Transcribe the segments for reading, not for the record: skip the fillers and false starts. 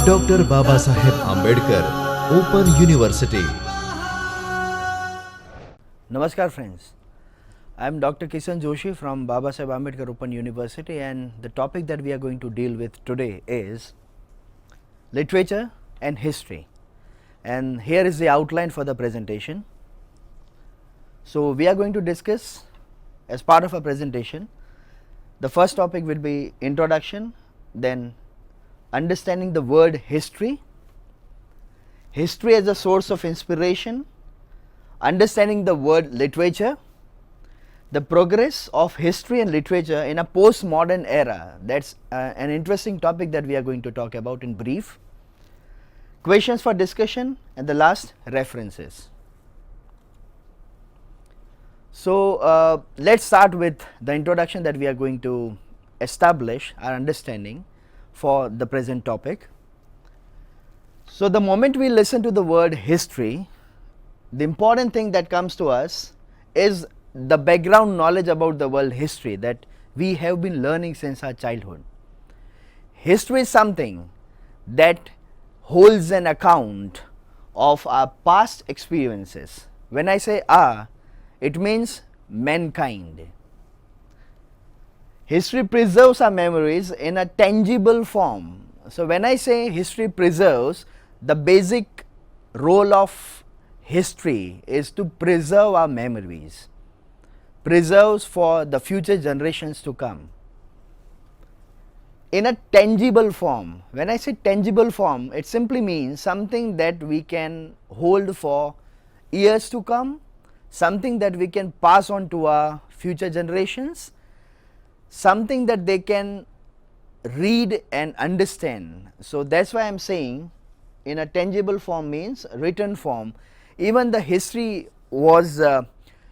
Dr. Baba Saheb Ambedkar Open University. Namaskar friends, I am Dr. Kishan Joshi from Baba Saheb Ambedkar Open University, and the topic that we are going to deal with today is literature and history. And here is the outline for the presentation. So we are going to discuss as part of our presentation. The first topic will be introduction, then understanding the word history, history as a source of inspiration, understanding the word literature, the progress of history and literature in a postmodern era. That's an interesting topic that we are going to talk about in brief. Questions for discussion, and the last, references. So let's start with the introduction that we are going to establish our understanding for the present topic. So the moment we listen to the word history, the important thing that comes to us is the background knowledge about the world history that we have been learning since our childhood. History is something that holds an account of our past experiences. When I say our, it means mankind. History preserves our memories in a tangible form. So when I say history preserves, the basic role of history is to preserve our memories, preserves for the future generations to come. In a tangible form, when I say tangible form, it simply means something that we can hold for years to come, something that we can pass on to our future generations, something that they can read and understand. So that's why I am saying in a tangible form means written form. Even the history was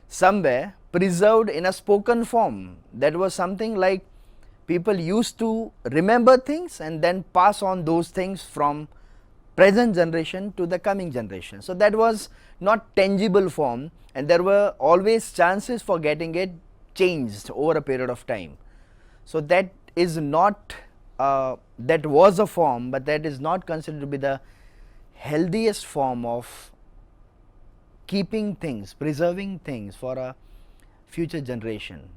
somewhere preserved in a spoken form. That was something like people used to remember things and then pass on those things from present generation to the coming generation. So that was not tangible form, and there were always chances for getting it changed over a period of time. So that is not that was a form, but that is not considered to be the healthiest form of keeping things, preserving things for a future generation,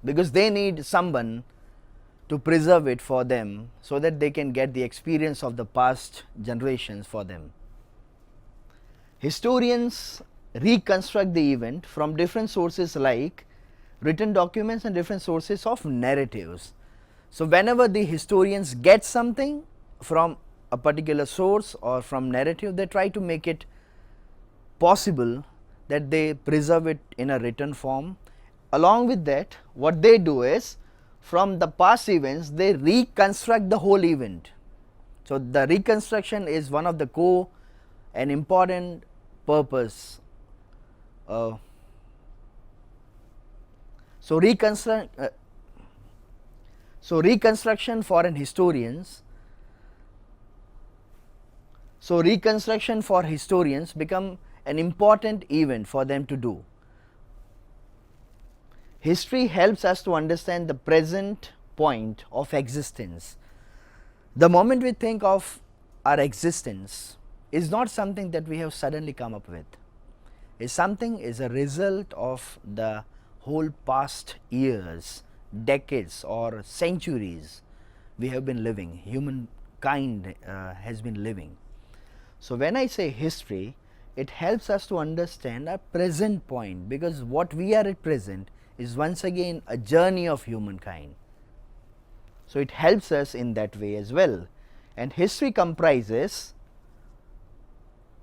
because they need someone to preserve it for them so that they can get the experience of the past generations for them. Historians reconstruct the event from different sources like written documents and different sources of narratives. So whenever the historians get something from a particular source or from narrative, they try to make it possible that they preserve it in a written form. Along with that, what they do is, from the past events, they reconstruct the whole event. So the reconstruction is one of the core and important purpose. So reconstruction for historians become an important event for them to do. History helps us to understand the present point of existence. The moment we think of our existence is not something that we have suddenly come up with. Is a result of the whole past years, decades or centuries we have been living, humankind has been living. So when I say history, it helps us to understand our present point, because what we are at present is once again a journey of humankind. So it helps us in that way as well. And history comprises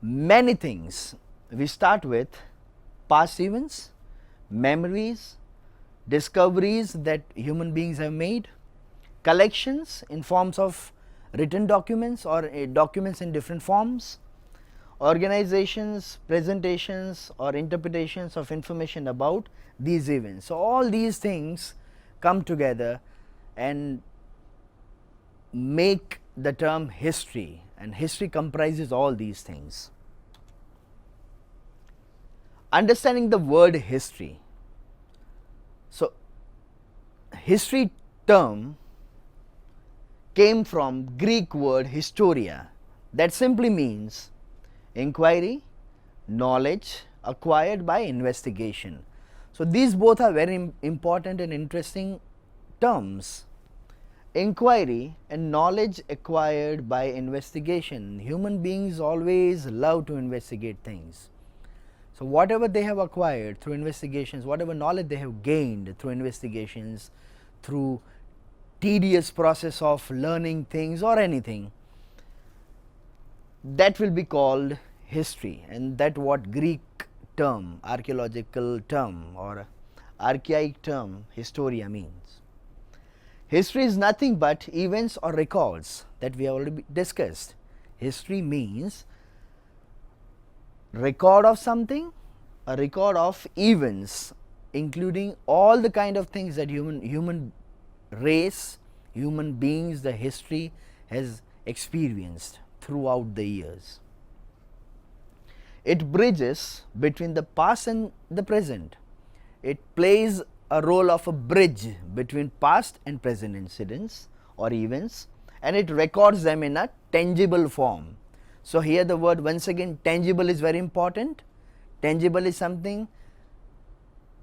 many things. We start with past events, memories, discoveries that human beings have made, collections in forms of written documents or documents in different forms, organizations, presentations or interpretations of information about these events. So all these things come together and make the term history, and history comprises all these things. Understanding the word history. So history term came from Greek word historia, that simply means inquiry, knowledge acquired by investigation. So these both are very important and interesting terms. Inquiry and knowledge acquired by investigation. Human beings always love to investigate things. So whatever they have acquired through investigations, whatever knowledge they have gained through investigations, through tedious process of learning things or anything, that will be called history, and that what Greek term, archaeological term or archaic term historia means. History is nothing but events or records that we have already discussed. History means record of something, a record of events, including all the kind of things that human race, human beings, the history has experienced throughout the years. It bridges between the past and the present. It plays a role of a bridge between past and present incidents or events, and it records them in a tangible form. So here the word once again tangible is very important. Tangible is something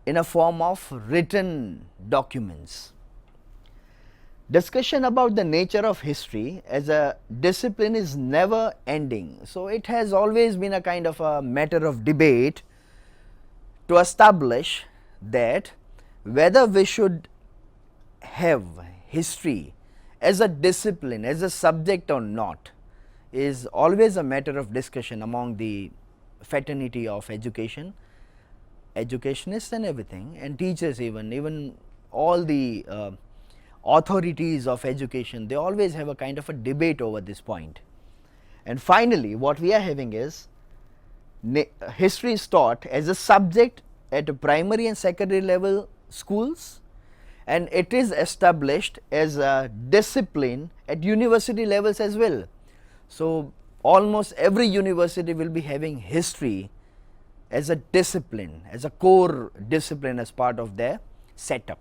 in a form of written documents. Discussion about the nature of history as a discipline is never ending. So it has always been a kind of a matter of debate to establish that whether we should have history as a discipline, as a subject or not, is always a matter of discussion among the fraternity of education, educationists and everything, and teachers, even all the authorities of education. They always have a kind of a debate over this point. And finally, what we are having is history is taught as a subject at a primary and secondary level schools, and it is established as a discipline at university levels as well. So almost every university will be having history as a discipline, as a core discipline, as part of their setup.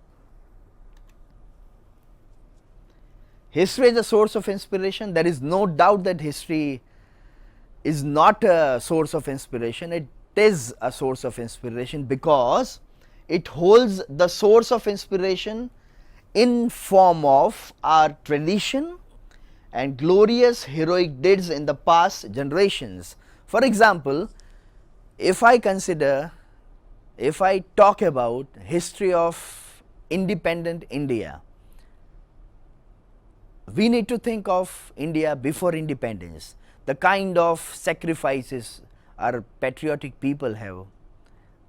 History is a source of inspiration. There is no doubt that history is not a source of inspiration. It is a source of inspiration because it holds the source of inspiration in form of our tradition and glorious heroic deeds in the past generations. For example, if I talk about history of independent India, we need to think of India before independence, the kind of sacrifices our patriotic people have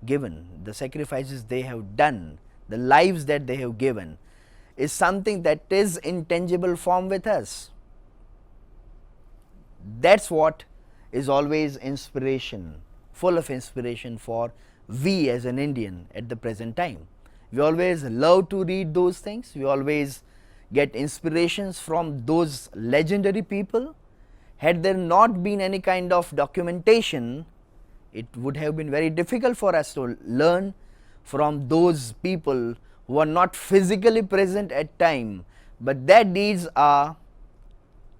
given, the sacrifices they have done, the lives that they have given, is something that is in tangible form with us. That's what is always inspiration, full of inspiration for we as an Indian at the present time. We always love to read those things, we always get inspirations from those legendary people. Had there not been any kind of documentation, it would have been very difficult for us to learn from those people who are not physically present at time, but their deeds are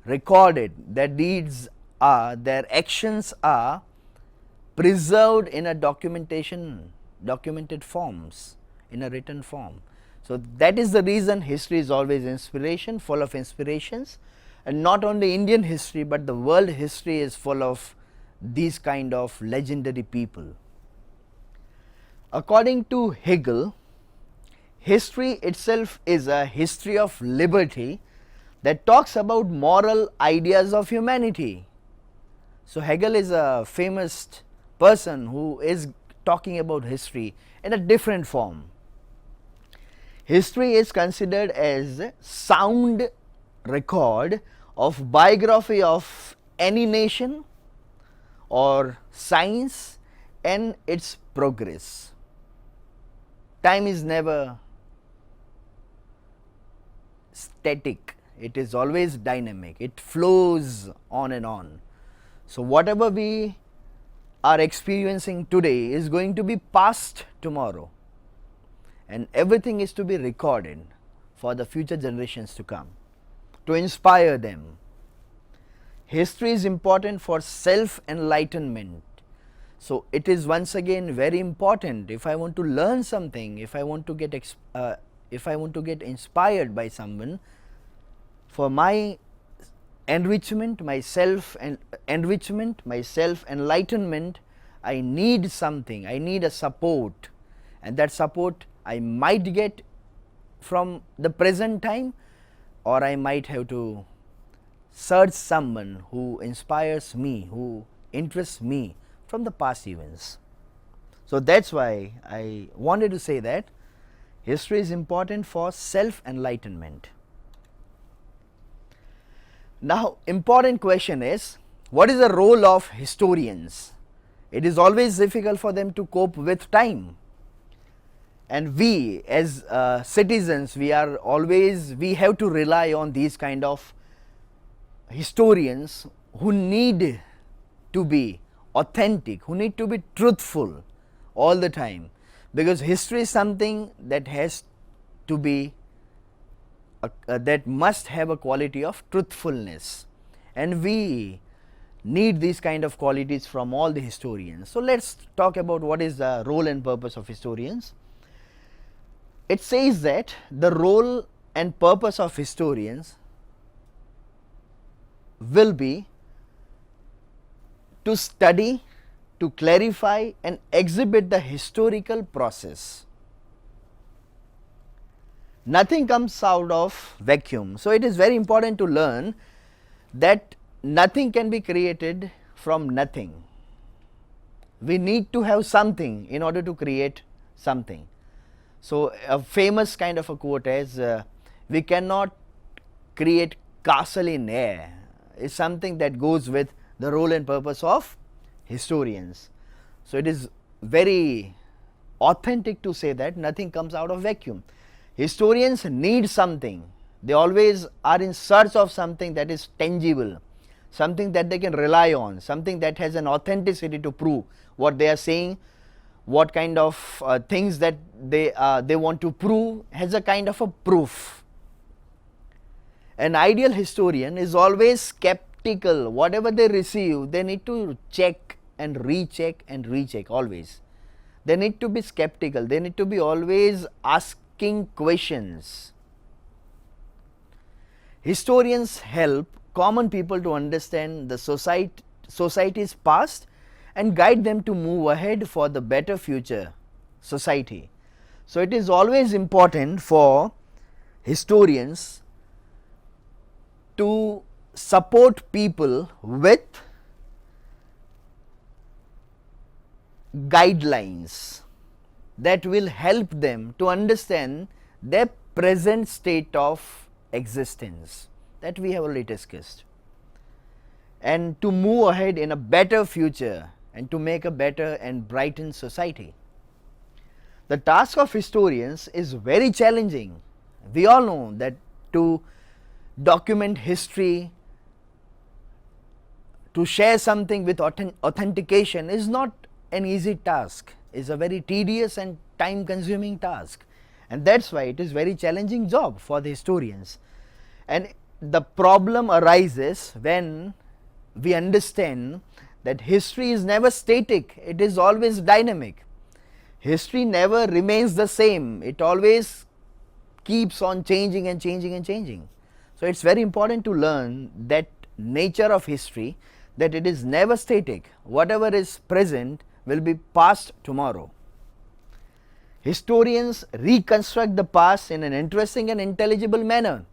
recorded, their actions are preserved in a documented forms, in a written form. So that is the reason history is always inspiration, full of inspirations, and not only Indian history but the world history is full of these kind of legendary people. According to Hegel, history itself is a history of liberty that talks about moral ideas of humanity. So Hegel is a famous person who is talking about history in a different form. History is considered as sound record of biography of any nation or science and its progress. Time is never static, it is always dynamic, it flows on and on. So whatever we are experiencing today is going to be past tomorrow, and everything is to be recorded for the future generations to come. to inspire them. History is important for self-enlightenment. So it is once again very important. If I want to learn something, if I want to get inspired by someone, for my enrichment, my self-enrichment, my self-enlightenment, I need something, I need a support, and that support I might get from the present time, or I might have to search someone who inspires me, who interests me from the past events. So that's why I wanted to say that history is important for self-enlightenment. Now, important question is, what is the role of historians? It is always difficult for them to cope with time, and we as citizens, we have to rely on these kind of historians who need to be authentic, who need to be truthful all the time, because history is something that has to be that must have a quality of truthfulness, and we need these kind of qualities from all the historians. So let's talk about what is the role and purpose of historians. It says that the role and purpose of historians will be to study, to clarify and exhibit the historical process. Nothing comes out of vacuum. So it is very important to learn that nothing can be created from nothing. We need to have something in order to create something. So a famous kind of a quote is, we cannot create castle in air, is something that goes with the role and purpose of historians. So it is very authentic to say that nothing comes out of vacuum. Historians need something. They always are in search of something that is tangible, something that they can rely on, something that has an authenticity to prove what they are saying, what kind of things that they want to prove has a kind of a proof. An ideal historian is always skeptical. Whatever they receive, they need to check and recheck and recheck always. They need to be skeptical. They need to be always asking questions. Historians help common people to understand the society's past and guide them to move ahead for the better future society. So it is always important for historians to support people with guidelines that will help them to understand their present state of existence that we have already discussed, and to move ahead in a better future and to make a better and brightened society. The task of historians is very challenging. We all know that to document history, to share something with authentication is not an easy task, is a very tedious and time consuming task, and that's why it is very challenging job for the historians. And the problem arises when we understand that history is never static, it is always dynamic. History never remains the same, it always keeps on changing and changing and changing. So it's very important to learn that nature of history, that it is never static. Whatever is present will be past tomorrow. Historians reconstruct the past in an interesting and intelligible manner.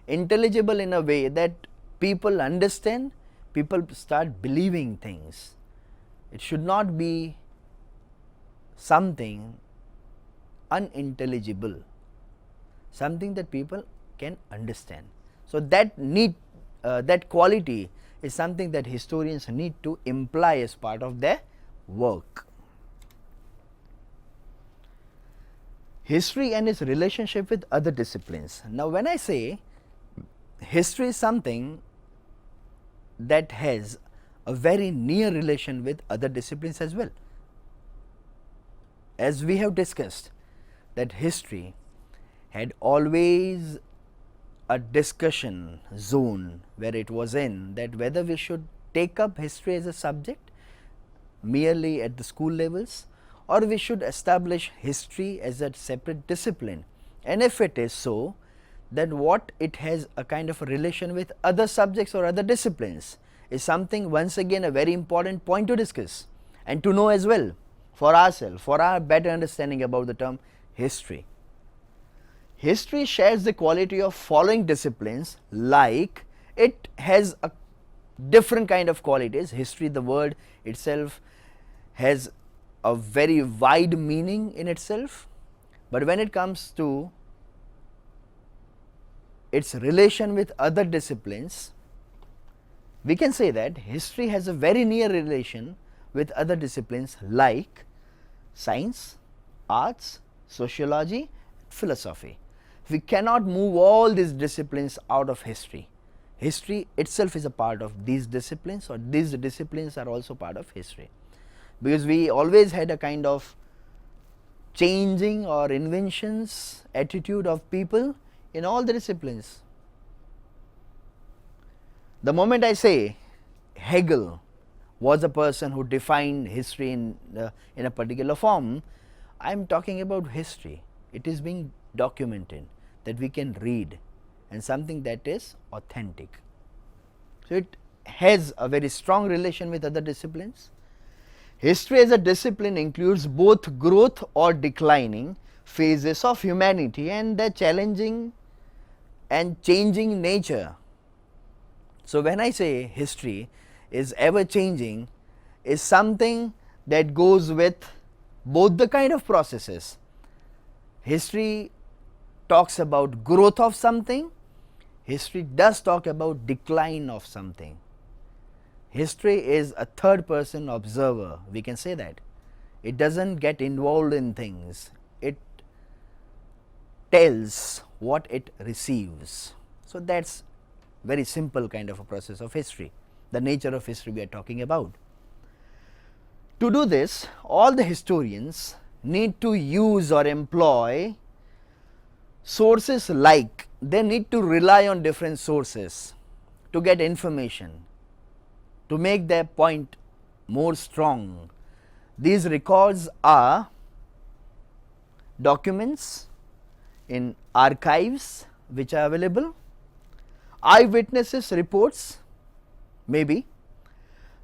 Intelligible in a way that people understand, people start believing things. It should not be something unintelligible, something that people can understand. So that quality is something that historians need to imply as part of their work. History and its relationship with other disciplines. Now when I say history is something that has a very near relation with other disciplines as well. As we have discussed, that history had always a discussion zone where it was in that whether we should take up history as a subject merely at the school levels, or we should establish history as a separate discipline, and if it is so, then what it has a kind of a relation with other subjects or other disciplines is something once again a very important point to discuss and to know as well for ourselves, for our better understanding about the term history. History shares the quality of following disciplines, like it has a different kind of qualities. History, the word itself, has a very wide meaning in itself, but when it comes to its relation with other disciplines, we can say that history has a very near relation with other disciplines like science, arts, sociology, philosophy. We cannot move all these disciplines out of history. History itself is a part of these disciplines, or these disciplines are also part of history, because we always had a kind of changing or inventions attitude of people in all the disciplines. The moment I say Hegel was a person who defined history in a particular form, I am talking about history. It is being documented that we can read, and something that is authentic. So, it has a very strong relation with other disciplines. History as a discipline includes both growth or declining phases of humanity and their challenging and changing nature. So, when I say history is ever changing, is something that goes with both the kind of processes. History talks about growth of something, history does talk about decline of something. History is a third person observer, we can say that. It does not get involved in things, it tells what it receives. So, that is very simple kind of a process of history, the nature of history we are talking about. To do this, all the historians need to use or employ sources, like they need to rely on different sources to get information, to make their point more strong. These records are documents in archives which are available, eyewitnesses reports, maybe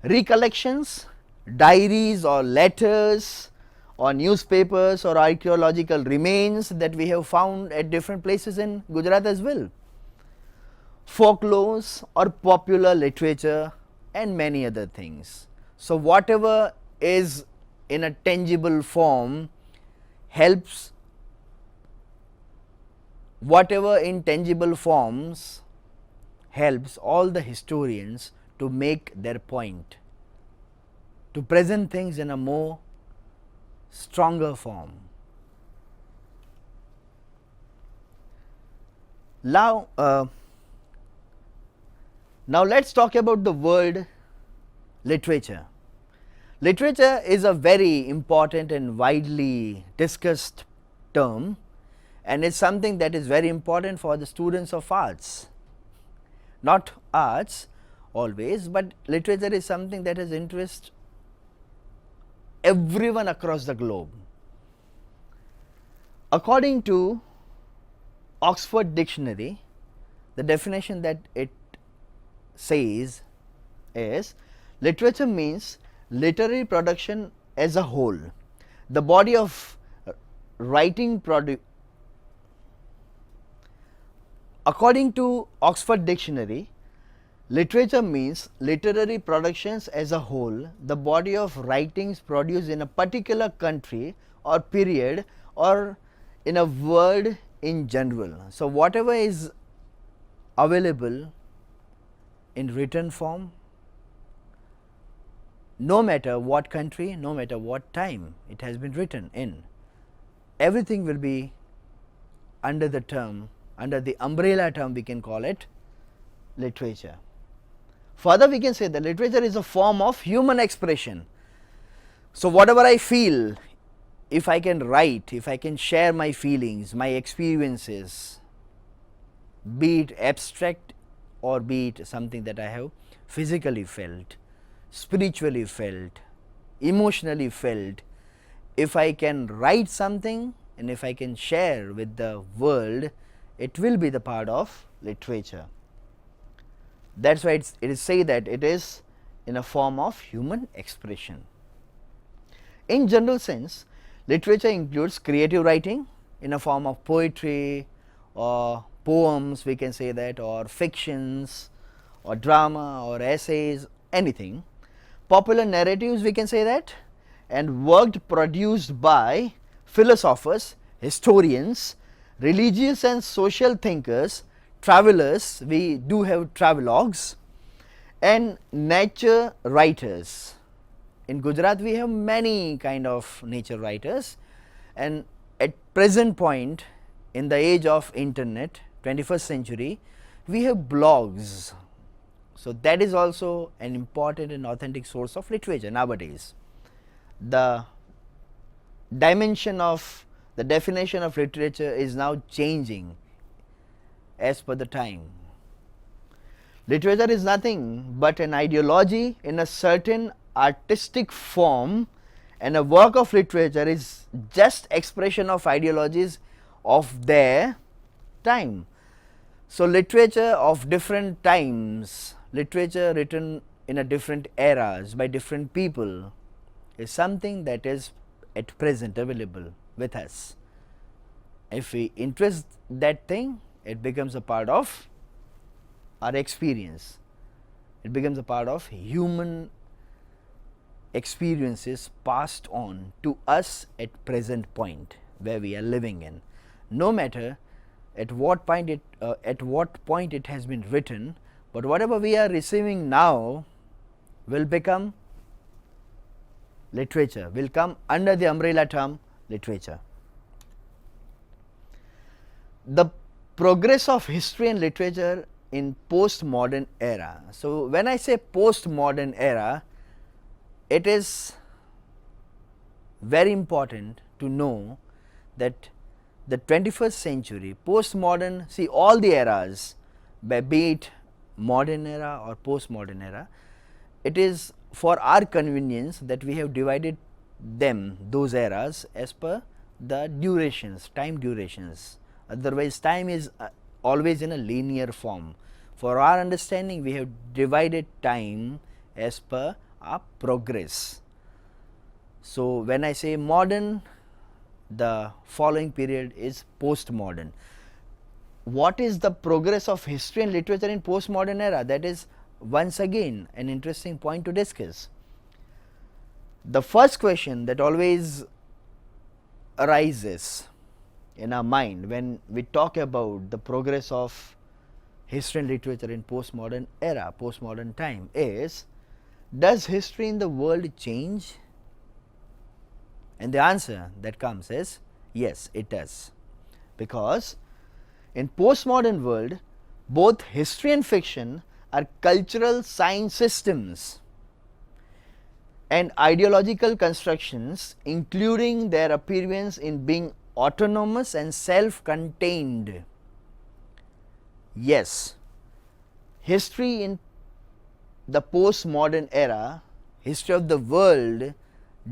recollections, diaries or letters, or newspapers or archaeological remains that we have found at different places in Gujarat as well, folklores or popular literature and many other things. So, whatever is in a tangible form helps, whatever in tangible forms helps all the historians to make their point, to present things in a more stronger form. Now let us talk about the word literature. Literature is a very important and widely discussed term, and it is something that is very important for the students of arts. Not arts always, but literature is something that has interest everyone across the globe. According to Oxford Dictionary, the definition that it says is, literature means literary production as a whole, the body of writing according to Oxford Dictionary, literature means literary productions as a whole, the body of writings produced in a particular country or period or in a world in general. So, whatever is available in written form, no matter what country, no matter what time it has been written in, everything will be under the term, under the umbrella term, we can call it literature. Further, we can say that literature is a form of human expression. So, whatever I feel, if I can write, if I can share my feelings, my experiences, be it abstract or be it something that I have physically felt, spiritually felt, emotionally felt. If I can write something and if I can share with the world, it will be the part of literature. That is why it is said that it is in a form of human expression. In general sense, literature includes creative writing in a form of poetry or poems, we can say that, or fictions or drama or essays, anything. Popular narratives, we can say that, and work produced by philosophers, historians, religious and social thinkers, travelers, we do have travelogues, and nature writers. In Gujarat we have many kind of nature writers, and at present point in the age of internet, 21st century, we have blogs. So that is also an important and authentic source of literature nowadays. The dimension of the definition of literature is now changing as per the time. Literature is nothing but an ideology in a certain artistic form, and a work of literature is just expression of ideologies of their time. So literature of different times, literature written in a different eras by different people, is something that is at present available with us. If we interest that thing, it becomes a part of our experience. It becomes a part of human experiences passed on to us at present point where we are living in. No matter at what point it has been written, but whatever we are receiving now will become literature, will come under the umbrella term literature. The progress of history and literature in postmodern era. So when I say postmodern era, it is very important to know that the 21st century, postmodern, see all the eras, be it modern era or postmodern era, it is for our convenience that we have divided them, those eras, as per the durations, time durations. Otherwise, time is always in a linear form. For our understanding, we have divided time as per our progress. So when I say modern, the following period is postmodern. What is the progress of history and literature in postmodern era? That is once again an interesting point to discuss. The first question that always arises in our mind when we talk about the progress of history and literature in postmodern era, postmodern time, is, does history in the world change? And the answer that comes is yes, it does, because in postmodern world both history and fiction are cultural science systems and ideological constructions, including their appearance in being autonomous and self-contained. Yes, history in the postmodern era, history of the world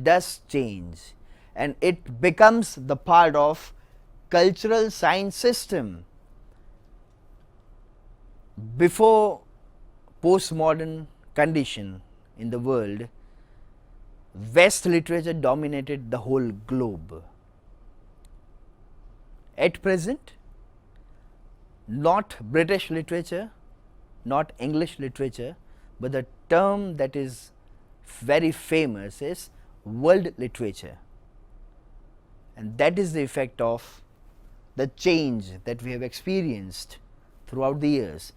does change, and it becomes the part of cultural science system. Before postmodern condition in the world, West literature dominated the whole globe. At present, not British literature, not English literature, but the term that is very famous is world literature, and that is the effect of the change that we have experienced throughout the years,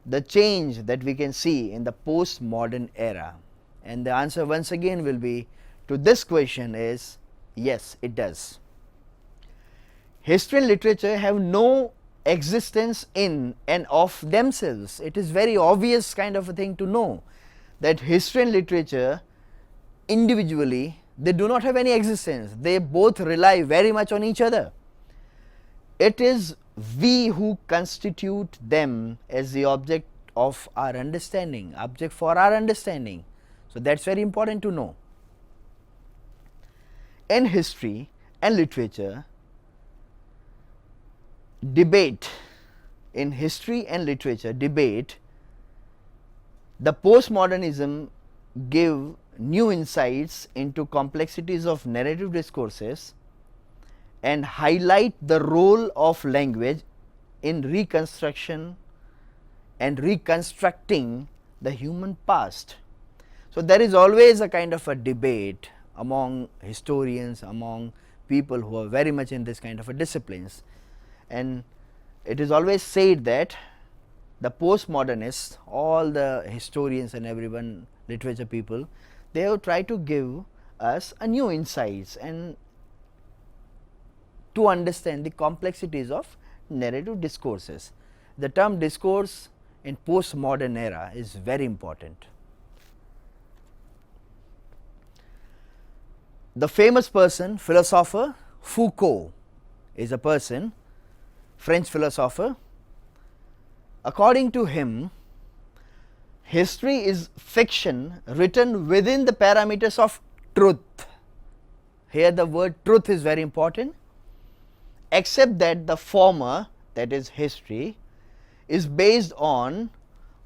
the change that we can see in the postmodern era. And the answer once again will be to this question is yes, it does. History and literature have no existence in and of themselves. It is very obvious kind of a thing to know that history and literature individually, they do not have any existence. They both rely very much on each other. It is we who constitute them as the object of our understanding, object for our understanding. So, that is very important to know. In history and literature, debate, in history and literature debate, the postmodernism give new insights into complexities of narrative discourses and highlight the role of language in reconstruction and reconstructing the human past. So, there is always a kind of a debate among historians, among people who are very much in this kind of a disciplines, and it is always said that the postmodernists, all the historians and everyone, literature people, they have tried to give us a new insights and to understand the complexities of narrative discourses. The term discourse in postmodern era is very important. The famous person, philosopher Foucault is a person, French philosopher. According to him, history is fiction written within the parameters of truth. Here the word truth is very important, except that the former, that is history, is based on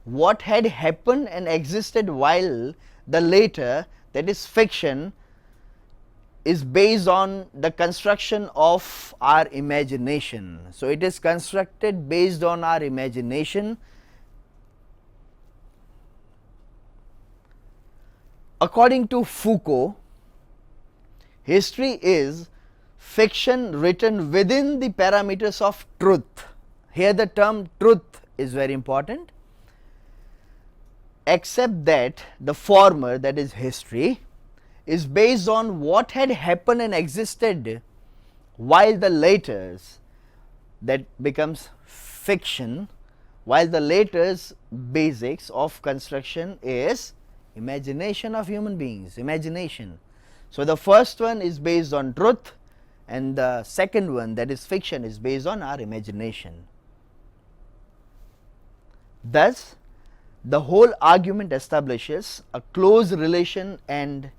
what had happened and existed, while the later, that is fiction, is based on the construction of our imagination. So, it is constructed based on our imagination. According to Foucault, history is fiction written within the parameters of truth. Here the term truth is very important, except that the former, that is history, is based on what had happened and existed, while the laters, that becomes fiction, while the laters basics of construction is imagination of human beings, imagination. So, the first one is based on truth and the second one, that is fiction, is based on our imagination. Thus, the whole argument establishes a close relation and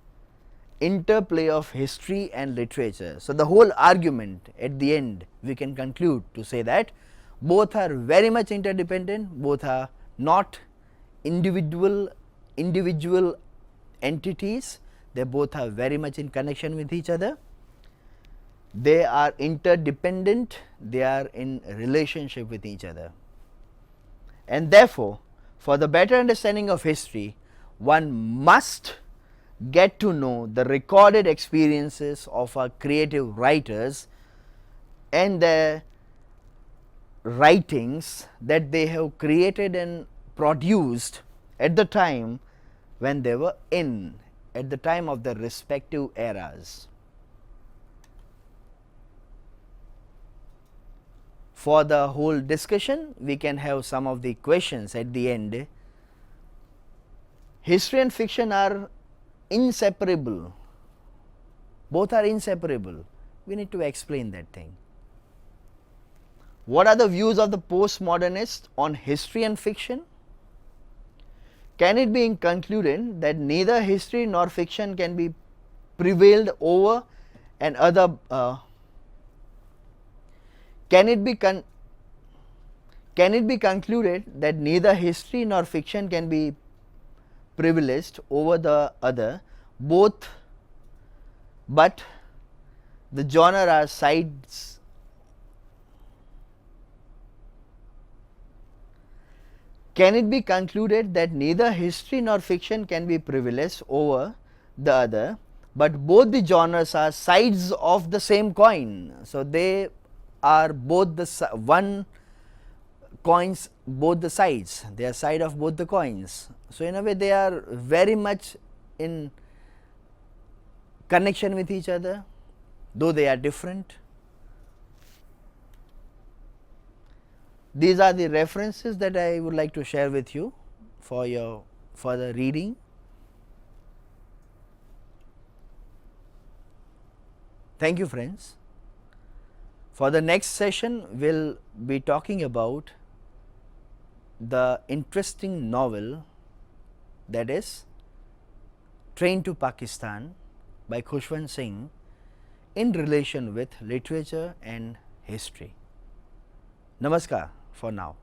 interplay of history and literature. So, the whole argument at the end we can conclude to say that both are very much interdependent, both are not individual entities, they both are very much in connection with each other, they are interdependent, they are in relationship with each other. And therefore, for the better understanding of history, one must get to know the recorded experiences of our creative writers and their writings that they have created and produced at the time when they were in, at the time of their respective eras. For the whole discussion, we can have some of the questions at the end. History and fiction are inseparable, both are inseparable. We need to explain that thing. What are the views of the postmodernists on history and fiction? Can it be concluded that neither history nor fiction can be prevailed over and other can it be concluded that neither history nor fiction can be privileged over the other, both, but the genre are sides. Can it be concluded that neither history nor fiction can be privileged over the other, but both the genres are sides of the same coin? So, they are both the one coins, both the sides, they are side of both the coins. So, in a way they are very much in connection with each other, though they are different. These are the references that I would like to share with you for your further reading. Thank you, friends. For the next session, we'll be talking about the interesting novel that is Train to Pakistan by Khushwant Singh in relation with literature and history. Namaskar for now.